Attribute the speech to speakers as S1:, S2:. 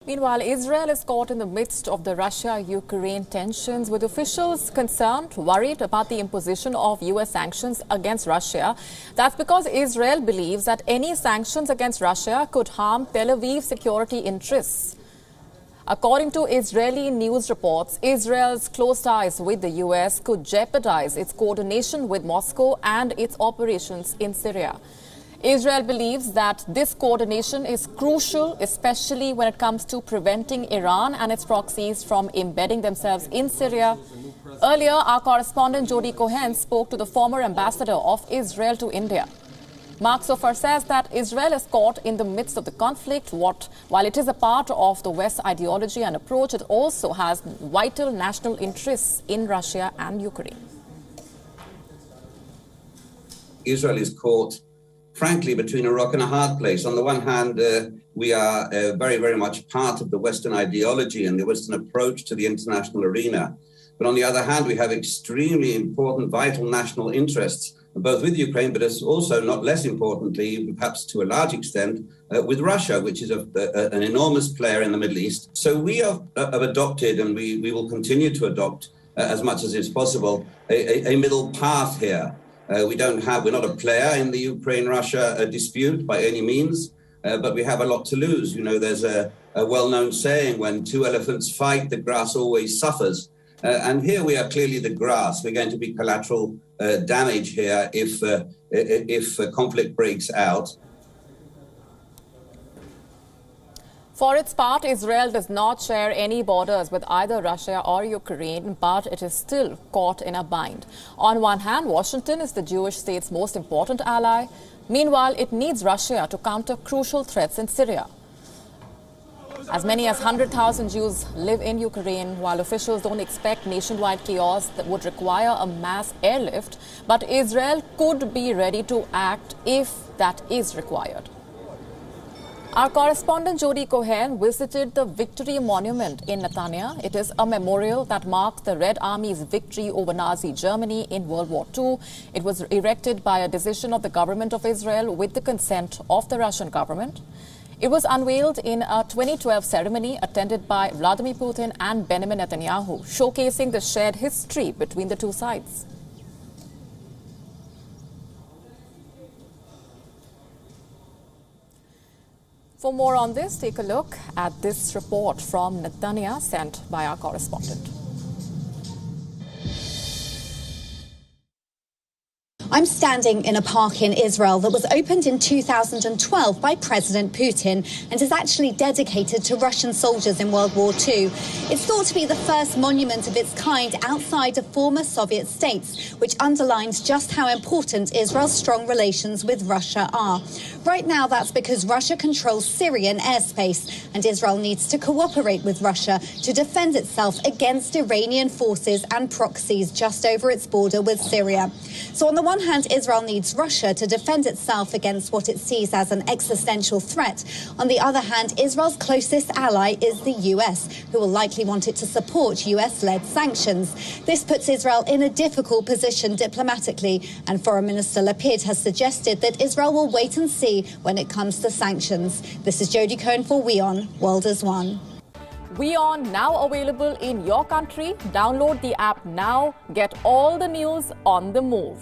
S1: Meanwhile, Israel is caught in the midst of the Russia-Ukraine tensions, with officials concerned, worried about the imposition of US sanctions against Russia. That's because Israel believes that any sanctions against Russia could harm Tel Aviv's security interests. According to Israeli news reports, Israel's close ties with the US could jeopardize its coordination with Moscow and its operations in Syria. Israel believes that this coordination is crucial, especially when it comes to preventing Iran and its proxies from embedding themselves in Syria. Earlier, our correspondent Jodie Cohen spoke to the former ambassador of Israel to India. Mark Sofar says that Israel is caught in the midst of the conflict. While it is a part of the West ideology and approach, it also has vital national interests in Russia and Ukraine.
S2: Israel is caught, frankly, between a rock and a hard place. On the one hand, we are very, very much part of the Western ideology and the Western approach to the international arena. But on the other hand, we have extremely important, vital national interests, both with Ukraine, but also, not less importantly, perhaps to a large extent, with Russia, which is an enormous player in the Middle East. So we have adopted, and we will continue to adopt, as much as is possible, a middle path here. We're not a player in the Ukraine-Russia dispute by any means, but we have a lot to lose. You know, there's a well-known saying, when two elephants fight, the grass always suffers. And here we are clearly the grass. We're going to be collateral damage here if conflict breaks out.
S1: For its part, Israel does not share any borders with either Russia or Ukraine, but it is still caught in a bind. On one hand, Washington is the Jewish state's most important ally. Meanwhile, it needs Russia to counter crucial threats in Syria. As many as 100,000 Jews live in Ukraine, while officials don't expect nationwide chaos that would require a mass airlift, but Israel could be ready to act if that is required. Our correspondent Jodie Cohen visited the Victory Monument in Netanya. It is a memorial that marks the Red Army's victory over Nazi Germany in World War II. It was erected by a decision of the government of Israel with the consent of the Russian government. It was unveiled in a 2012 ceremony attended by Vladimir Putin and Benjamin Netanyahu, showcasing the shared history between the two sides. For more on this, take a look at this report from Netanya sent by our correspondent.
S3: I'm standing in a park in Israel that was opened in 2012 by President Putin and is actually dedicated to Russian soldiers in World War II. It's thought to be the first monument of its kind outside of former Soviet states, which underlines just how important Israel's strong relations with Russia are. Right now, that's because Russia controls Syrian airspace, and Israel needs to cooperate with Russia to defend itself against Iranian forces and proxies just over its border with Syria. So on the one hand, Israel needs Russia to defend itself against what it sees as an existential threat. On the other hand, Israel's closest ally is the US, who will likely want it to support US-led sanctions. This puts Israel in a difficult position diplomatically, and Foreign Minister Lapid has suggested that Israel will wait and see when it comes to sanctions. This is Jodie Cohen for WION World as One.
S1: WION now available in your country. Download the app now. Get all the news on the move.